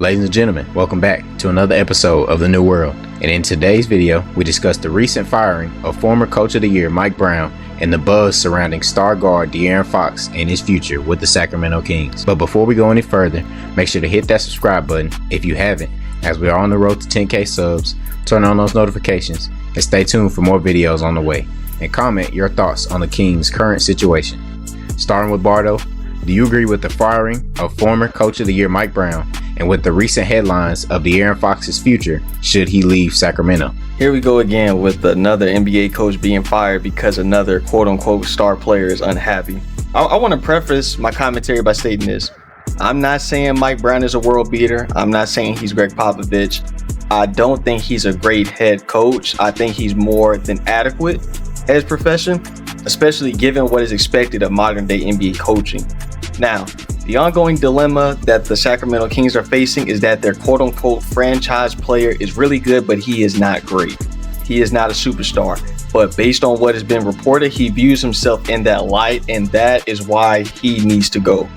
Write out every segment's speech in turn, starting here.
Ladies and gentlemen, welcome back to another episode of The New World. And in today's video, we discuss the recent firing of former Coach of the Year Mike Brown and the buzz surrounding star guard De'Aaron Fox and his future with the Sacramento Kings. But before we go any further, make sure to hit that subscribe button if you haven't, as we are on the road to 10K subs. Turn on those notifications and stay tuned for more videos on the way. And comment your thoughts on the Kings' current situation. Starting with Barto, do you agree with the firing of former Coach of the Year Mike Brown and with the recent headlines of De'Aaron Fox's future should he leave Sacramento? Here we go again with another NBA coach being fired because another quote-unquote star player is unhappy. I want to preface my commentary by stating this. I'm not saying Mike Brown is a world beater. I'm not saying he's Greg Popovich. I don't think he's a great head coach. I think he's more than adequate at his profession, especially given what is expected of modern-day NBA coaching. Now, the ongoing dilemma that the Sacramento Kings are facing is that their quote-unquote franchise player is really good, but he is not great. He is not a superstar. But based on what has been reported, he views himself in that light, and that is why he needs to go.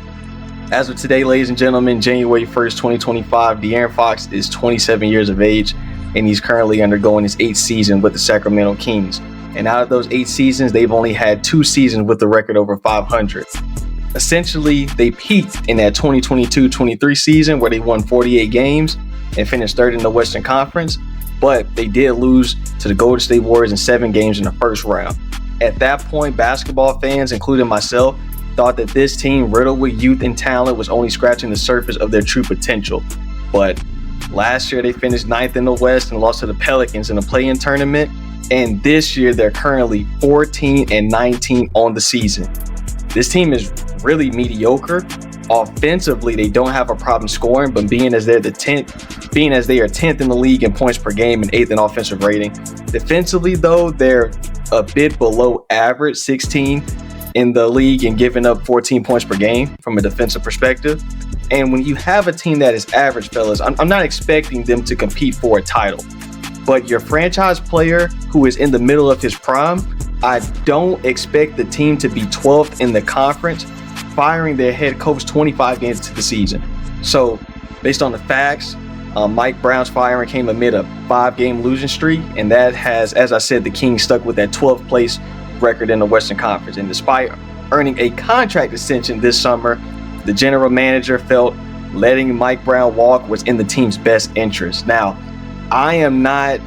As of today, ladies and gentlemen, January 1st, 2025, De'Aaron Fox is 27 years of age, and he's currently undergoing his 8th season with the Sacramento Kings. And out of those 8 seasons, they've only had 2 seasons with the record over 500. Essentially, they peaked in that 2022-23 season where they won 48 games and finished third in the Western Conference, but they did lose to the Golden State Warriors in 7 games in the first round. At that point, basketball fans, including myself, thought that this team, riddled with youth and talent, was only scratching the surface of their true potential. But last year, they finished 9th in the West and lost to the Pelicans in the play-in tournament, and this year, they're currently 14-19 on the season. This team is really mediocre. Offensively, they don't have a problem scoring, but being as they are 10th in the league in points per game and 8th in offensive rating. Defensively, though, they're a bit below average, 16 in the league and giving up 14 points per game from a defensive perspective. And when you have a team that is average, fellas, I'm not expecting them to compete for a title. But your franchise player who is in the middle of his prime, I don't expect the team to be 12th in the conference, firing their head coach 25 games into the season. So, based on the facts, Mike Brown's firing came amid a 5-game losing streak, and that has, as I said, the Kings stuck with that 12th place record in the Western Conference. And despite earning a contract extension this summer, the general manager felt letting Mike Brown walk was in the team's best interest. Now, I am not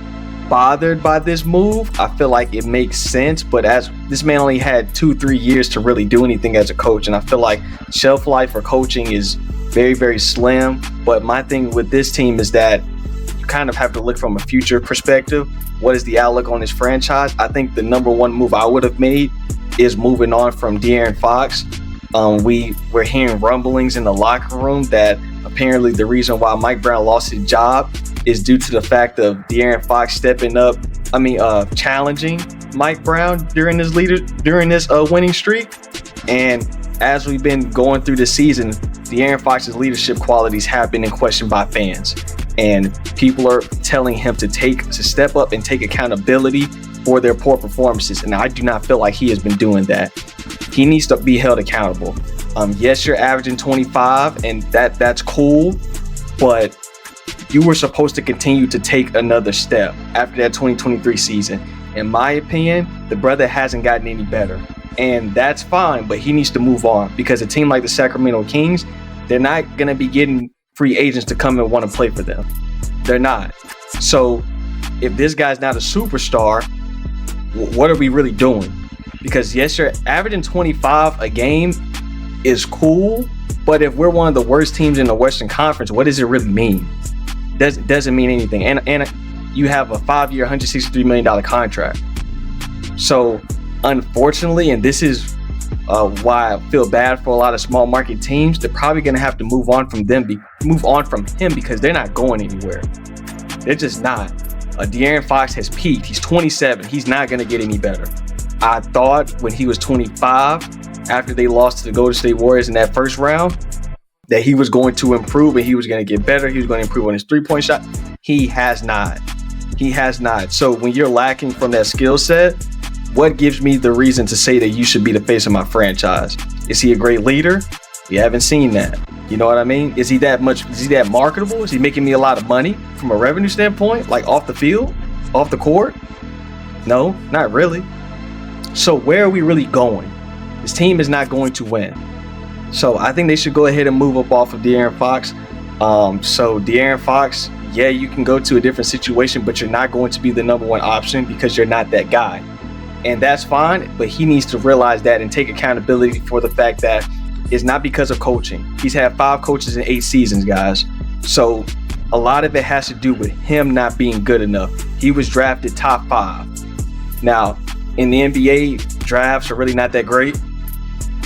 bothered by this move. I feel like it makes sense, but as this man only had 2-3 years to really do anything as a coach, and I feel like shelf life for coaching is very, very slim. But my thing with this team is that you kind of have to look from a future perspective. What is the outlook on this franchise? I think the number one move I would have made is moving on from De'Aaron Fox. We're hearing rumblings in the locker room that apparently the reason why Mike Brown lost his job is due to the fact of De'Aaron Fox challenging Mike Brown during this winning streak. And as we've been going through the season, De'Aaron Fox's leadership qualities have been in question by fans, and people are telling him to step up and take accountability for their poor performances. And I do not feel like he has been doing that. He needs to be held accountable. Yes, you're averaging 25, and that's cool, but you were supposed to continue to take another step after that 2023 season. In my opinion, the brother hasn't gotten any better, and that's fine, but he needs to move on, because a team like the Sacramento Kings, they're not going to be getting free agents to come and want to play for them. They're not. So if this guy's not a superstar, what are we really doing? Because yes, you're averaging 25 a game is cool, but if we're one of the worst teams in the Western Conference, what does it really mean? Doesn't mean anything. And you have a 5-year, $163 million contract. So unfortunately, and this is why I feel bad for a lot of small market teams, they're probably going to have to move on from him because they're not going anywhere. They're just not. De'Aaron Fox has peaked. He's 27. He's not going to get any better. I thought when he was 25, after they lost to the Golden State Warriors in that first round, that he was going to improve and he was going to get better. He was going to improve on his 3-point shot. He has not. So when you're lacking from that skill set, what gives me the reason to say that you should be the face of my franchise? Is he a great leader? We haven't seen that. You know what I mean? Is he that marketable? Is he making me a lot of money from a revenue standpoint, like off the field, off the court? No, not really. So where are we really going? This team is not going to win. So I think they should go ahead and move up off of De'Aaron Fox. So De'Aaron Fox, yeah, you can go to a different situation, but you're not going to be the number one option because you're not that guy. And that's fine, but he needs to realize that and take accountability for the fact that it's not because of coaching. He's had 5 coaches in 8 seasons, guys. So a lot of it has to do with him not being good enough. He was drafted top 5. Now, in the NBA, drafts are really not that great,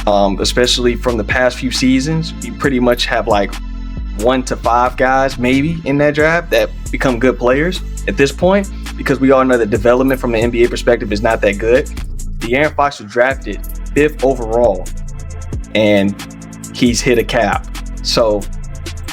especially from the past few seasons. You pretty much have like 1 to 5 guys maybe in that draft that become good players at this point, because we all know that development from the NBA perspective is not that good. De'Aaron Fox was drafted 5th overall, and he's hit a cap. So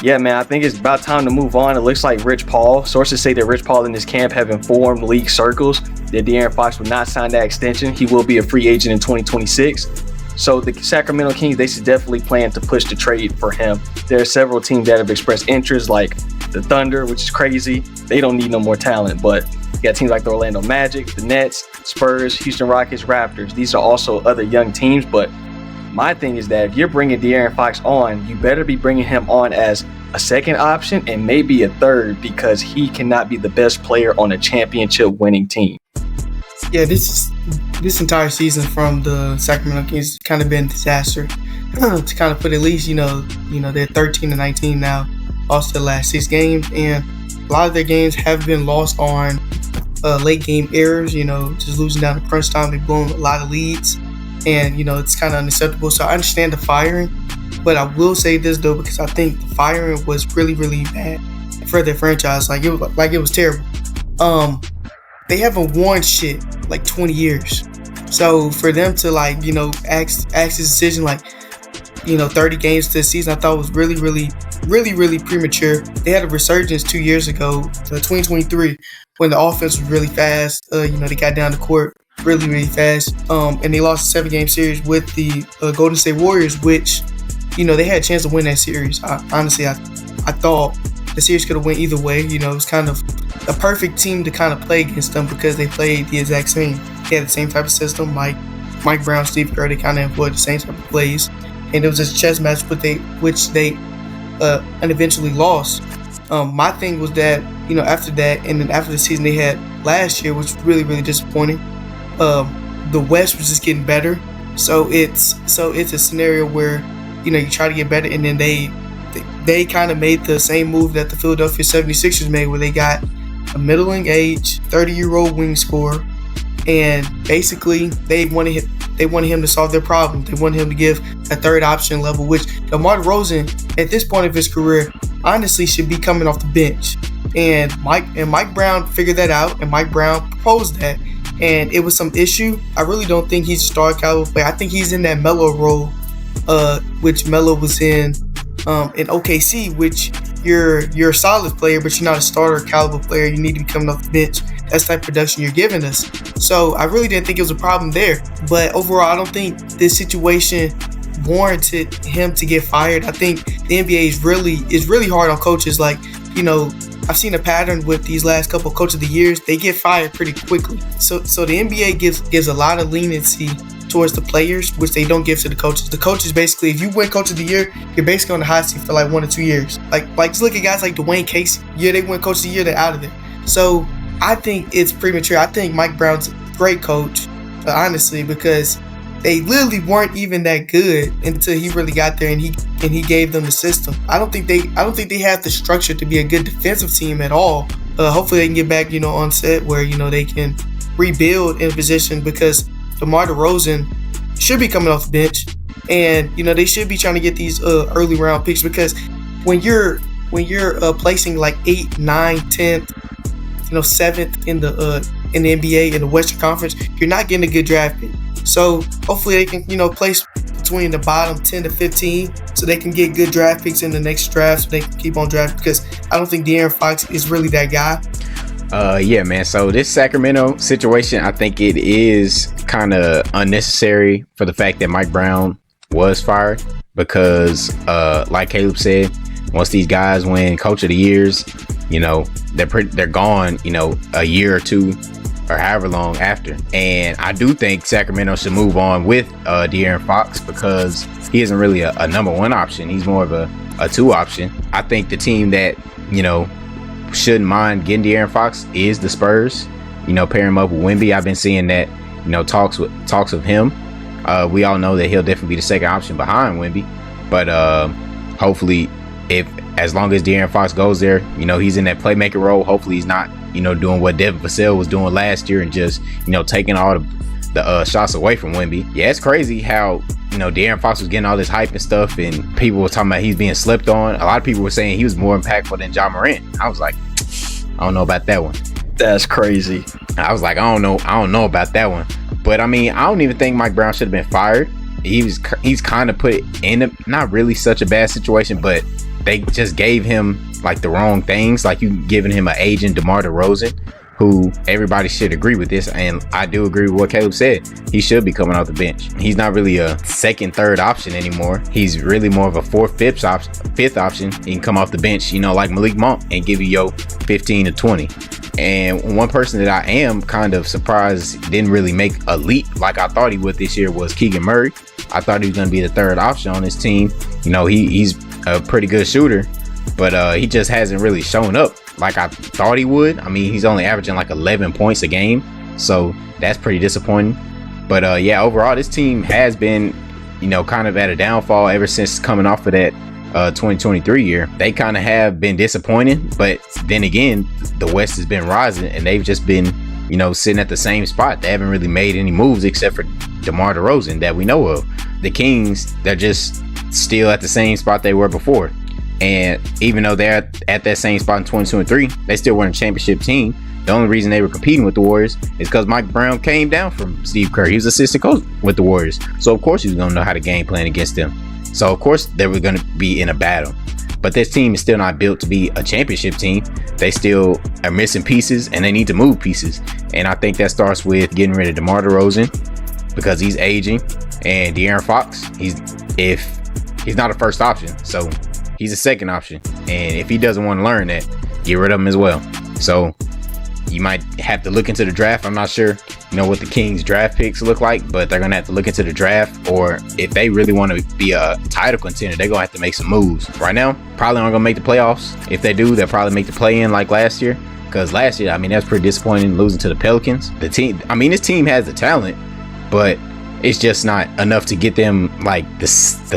yeah, man, I think it's about time to move on. It looks like Rich Paul, sources say that Rich Paul and his camp have informed league circles that De'Aaron Fox will not sign that extension. He will be a free agent in 2026. So the Sacramento Kings, they should definitely plan to push the trade for him. There are several teams that have expressed interest, like the Thunder, which is crazy. They don't need no more talent, but you got teams like the Orlando Magic, the Nets, Spurs, Houston Rockets, Raptors. These are also other young teams, but my thing is that if you're bringing De'Aaron Fox on, you better be bringing him on as a second option and maybe a third, because he cannot be the best player on a championship winning team. Yeah, this entire season from the Sacramento Kings has kind of been a disaster. To kind of put at least, they're 13-19 now, lost their last 6 games, and a lot of their games have been lost on late game errors, just losing down to crunch time. They've blown a lot of leads, and, it's kind of unacceptable. So I understand the firing, but I will say this, though, because I think the firing was really, really bad for their franchise. It was terrible. They haven't won shit like 20 years. So for them to ask this decision 30 games this season, I thought was really, really, really, really premature. They had a resurgence 2 years ago, 2023, when the offense was really fast. They got down the court really, really fast. And they lost a 7-game series with the Golden State Warriors, which, they had a chance to win that series. I thought the series could have went either way. It was kind of a perfect team to kind of play against them because they played the exact same. They had the same type of system. Mike Brown, Steve Kerr, they kind of employed the same type of plays. And it was a chess match, which they eventually lost. My thing was that, after that, and then after the season they had last year, which was really, really disappointing, the West was just getting better. So it's a scenario where, you try to get better, and then they kind of made the same move that the Philadelphia 76ers made, where they got a middling-age, 30-year-old wing scorer, and basically they wanted him to solve their problem. They wanted him to give a third option level, which Demar DeRozan, at this point of his career, honestly should be coming off the bench. And Mike Brown figured that out, and Mike Brown proposed that, and it was some issue. I really don't think he's a star caliber player. I think he's in that Melo role, which Melo was in OKC, which you're a solid player, but you're not a starter caliber player. You need to be coming off the bench. That's the type of production you're giving us. So I really didn't think it was a problem there. But overall, I don't think this situation warranted him to get fired. I think the NBA is really hard on coaches. I've seen a pattern with these last couple of Coach of the Years. They get fired pretty quickly. So the NBA gives a lot of leniency towards the players, which they don't give to the coaches. The coaches, basically, if you win Coach of the Year, you're basically on the hot seat for 1 or 2 years. Just look at guys like Dwayne Casey. Yeah, they win Coach of the Year, they're out of there. So I think it's premature. I think Mike Brown's a great coach, honestly, because they literally weren't even that good until he really got there and he gave them the system. I don't think they have the structure to be a good defensive team at all. Hopefully they can get back, on set where, they can rebuild in a position, because DeMar DeRozan should be coming off the bench, and they should be trying to get these early round picks, because when you're placing 8, 9, 10th, 7th in the NBA in the Western Conference, you're not getting a good draft pick. So hopefully they can place between the bottom 10 to 15, so they can get good draft picks in the next draft, so they can keep on drafting, because I don't think De'Aaron Fox is really that guy. Yeah, man. So this Sacramento situation, I think it is kind of unnecessary for the fact that Mike Brown was fired. because like Caleb said, once these guys win Coach of the Years, they're gone, a year or two or however long after. And I do think Sacramento should move on with De'Aaron Fox, because he isn't really a number one option. He's more of a two option. I think the team that, shouldn't mind getting De'Aaron Fox is the Spurs. Pair him up with Wemby. I've been seeing that, talks of him. We all know that he'll definitely be the second option behind Wemby. But hopefully, as long as De'Aaron Fox goes there, he's in that playmaker role. Hopefully he's not, doing what Devin Vassell was doing last year and just, taking all the shots away from Wemby. Yeah, it's crazy how, De'Aaron Fox was getting all this hype and stuff, and people were talking about he's being slept on. A lot of people were saying he was more impactful than Ja Morant. I was like, I don't know about that one. That's crazy. I was like, I don't know about that one. But I mean, I don't even think Mike Brown should have been fired. He's kind of put in not really such a bad situation, but they just gave him like the wrong things. Like, you giving him an agent, DeMar DeRozan, who everybody should agree with this, and I do agree with what Caleb said. He should be coming off the bench. He's not really a second, third option anymore. He's really more of a fourth, fifth option. He can come off the bench, like Malik Monk, and give you your 15 to 20. And one person that I am kind of surprised didn't really make a leap like I thought he would this year was Keegan Murray. I thought he was going to be the third option on his team. He's a pretty good shooter, but he just hasn't really shown up like I thought he would. I mean, he's only averaging like 11 points a game, so that's pretty disappointing. But yeah, overall, this team has been, kind of at a downfall ever since coming off of that 2023 year. They kind of have been disappointing, but then again, the West has been rising, and they've just been, sitting at the same spot. They haven't really made any moves except for DeMar DeRozan that we know of. The Kings, they're just still at the same spot they were before. And even though they're at that same spot in 2023, they still weren't a championship team. The only reason they were competing with the Warriors is because Mike Brown came down from Steve Kerr. He was assistant coach with the Warriors. So, of course, he was going to know how to game plan against them. So, of course, they were going to be in a battle. But this team is still not built to be a championship team. They still are missing pieces, and they need to move pieces. And I think that starts with getting rid of DeMar DeRozan, because he's aging. And De'Aaron Fox, he's not a first option. So, he's a second option. And if he doesn't want to learn that, get rid of him as well. So you might have to look into the draft. I'm not sure, what the Kings draft picks look like, but they're going to have to look into the draft. Or if they really want to be a title contender, they're going to have to make some moves. Right now, probably aren't going to make the playoffs. If they do, they'll probably make the play-in like last year. Because last year, that's pretty disappointing, losing to the Pelicans. This team has the talent, but it's just not enough to get them like the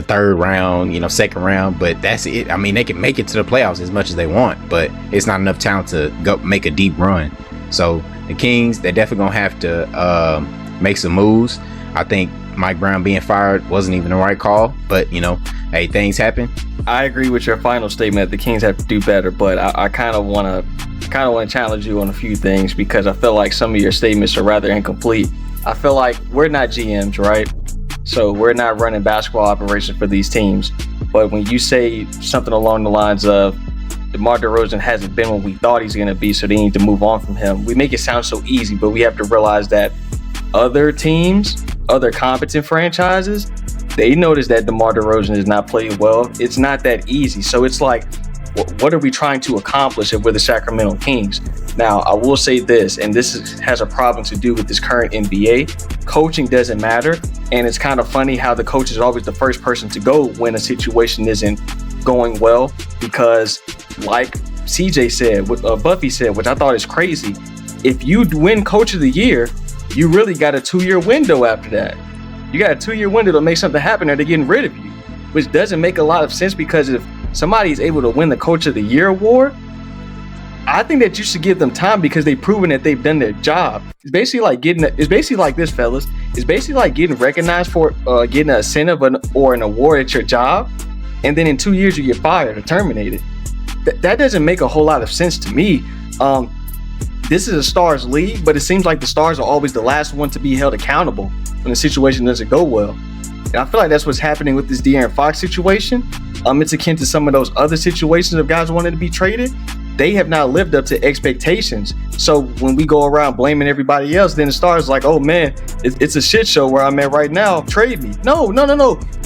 third round, second round. But that's it. They can make it to the playoffs as much as they want, but it's not enough talent to go make a deep run. So the Kings, they're definitely gonna have to make some moves. I think Mike Brown being fired wasn't even the right call, but hey, things happen. I agree with your final statement. The Kings have to do better, but I kind of want to challenge you on a few things, because I feel like some of your statements are rather incomplete. I feel like we're not GMs, right? So we're not running basketball operations for these teams. But when you say something along the lines of DeMar DeRozan hasn't been what we thought he's going to be, so they need to move on from him, we make it sound so easy, but we have to realize that other teams, other competent franchises, they notice that DeMar DeRozan is not playing well. It's not that easy. So it's like, what are we trying to accomplish if we're the Sacramento Kings? Now, I will say this, and has a problem to do with this current NBA. Coaching doesn't matter, and it's kind of funny how the coach is always the first person to go when a situation isn't going well, because like CJ said, what Buffy said, which I thought is crazy, if you win Coach of the Year, you really got a 2-year window after that. You got a 2-year window to make something happen, or they're getting rid of you, which doesn't make a lot of sense, because if somebody is able to win the Coach of the Year award, I think that you should give them time, because they've proven that they've done their job. It's basically like this, fellas. It's basically like getting recognized for getting an incentive or an award at your job, and then in 2 years you get fired or terminated. That doesn't make a whole lot of sense to me. This is a Stars league, but it seems like the Stars are always the last one to be held accountable when the situation doesn't go well. And I feel like that's what's happening with this De'Aaron Fox situation. It's akin to some of those other situations of guys wanting to be traded. They have not lived up to expectations. So when we go around blaming everybody else, then the Stars like, oh man, it's a shit show where I'm at right now. Trade me. No.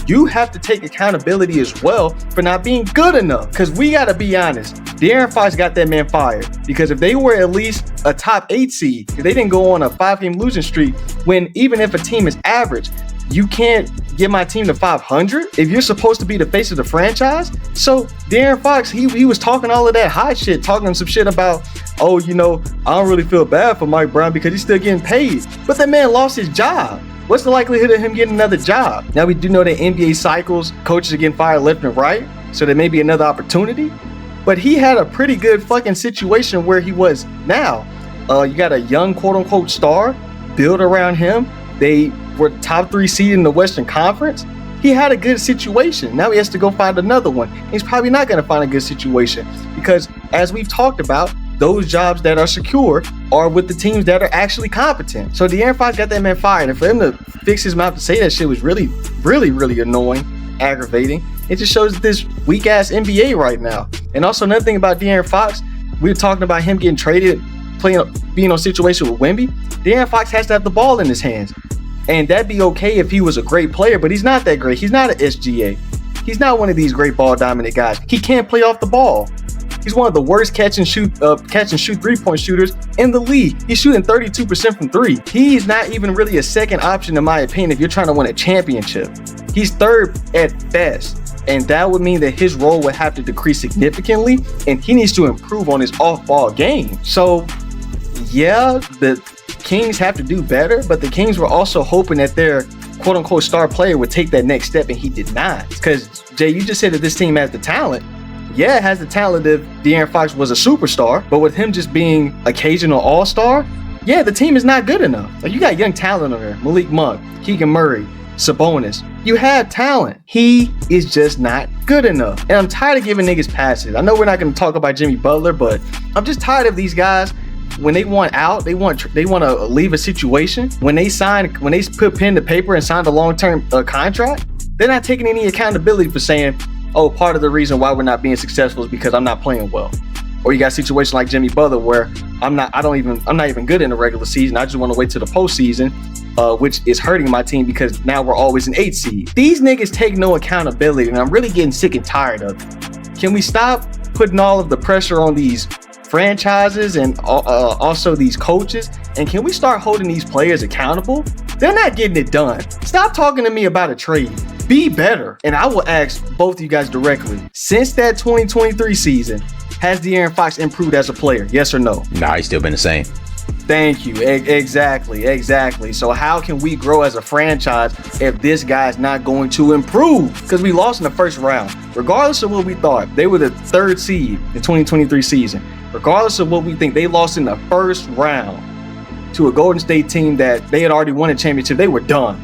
you have to take accountability as well for not being good enough. Because we got to be honest, De'Aaron Fox got that man fired. Because if they were at least a top 8 seed, if they didn't go on a 5-game losing streak, when even if a team is average, you can't get my team to 500 if you're supposed to be the face of the franchise. So De'Aaron Fox, he was talking all of that high shit, talking some shit about, oh, I don't really feel bad for Mike Brown because he's still getting paid. But that man lost his job. What's the likelihood of him getting another job? Now we do know that NBA cycles, coaches are getting fired left and right, so there may be another opportunity. But he had a pretty good fucking situation where he was now. You got a young quote-unquote star, build around him. They were top 3 seed in the Western Conference. He had a good situation. Now he has to go find another one. He's probably not going to find a good situation because, as we've talked about, those jobs that are secure are with the teams that are actually competent. So De'Aaron Fox got that man fired. And for him to fix his mouth to say that shit was really, really, really annoying, aggravating. It just shows this weak-ass NBA right now. And also another thing about De'Aaron Fox, we were talking about him getting traded, being on a situation with Wemby. De'Aaron Fox has to have the ball in his hands. And that'd be okay if he was a great player, but he's not that great. He's not an SGA. He's not one of these great ball dominant guys. He can't play off the ball. He's one of the worst catch and shoot 3-point shooters in the league. He's shooting 32% from 3. He's not even really a second option in my opinion if you're trying to win a championship. He's third at best. And that would mean that his role would have to decrease significantly, and he needs to improve on his off-ball game. So, yeah, the Kings have to do better, but the Kings were also hoping that their quote-unquote star player would take that next step, and he did not. Because, Jay, you just said that this team has the talent. Yeah, it has the talent if De'Aaron Fox was a superstar, but with him just being occasional all-star, yeah, the team is not good enough. Like, you got young talent over there. Malik Monk, Keegan Murray, Sabonis. You have talent. He is just not good enough. And I'm tired of giving niggas passes. I know we're not going to talk about Jimmy Butler, but I'm just tired of these guys. When they want out, they want to leave a situation. When they put pen to paper and signed a long-term contract, they're not taking any accountability for saying, oh, part of the reason why we're not being successful is because I'm not playing well. Or you got a situation like Jimmy Butler where I'm not even good in the regular season. I just want to wait till the postseason, which is hurting my team because now we're always an 8 seed. These niggas take no accountability, and I'm really getting sick and tired of it. Can we stop putting all of the pressure on these franchises and also these coaches? And can we start holding these players accountable? They're not getting it done. Stop talking to me about a trade. Be better. And I will ask both of you guys directly. Since that 2023 season, has De'Aaron Fox improved as a player? Yes or no? Nah, he's still been the same. Thank you. Exactly. So how can we grow as a franchise if this guy's not going to improve? Because we lost in the first round. Regardless of what we thought, they were the 3rd seed in the 2023 season. Regardless of what we think, they lost in the first round to a Golden State team that they had already won a championship. They were done.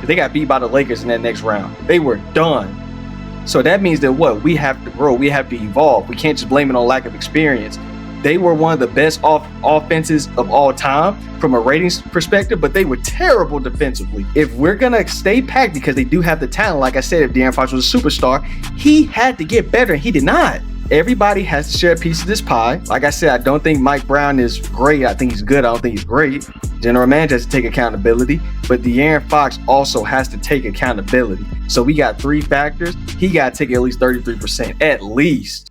They got beat by the Lakers in that next round. They were done. So that means that we have to grow. We have to evolve. We can't just blame it on lack of experience. They were one of the best offenses of all time from a ratings perspective, but they were terrible defensively. If we're going to stay packed, because they do have the talent, like I said, if De'Aaron Fox was a superstar, he had to get better, and he did not. Everybody has to share a piece of this pie. Like I said, I don't think Mike Brown is great. I think he's good. I don't think he's great. General manager has to take accountability, but De'Aaron Fox also has to take accountability. So we got 3 factors. He got to take at least 33%, at least.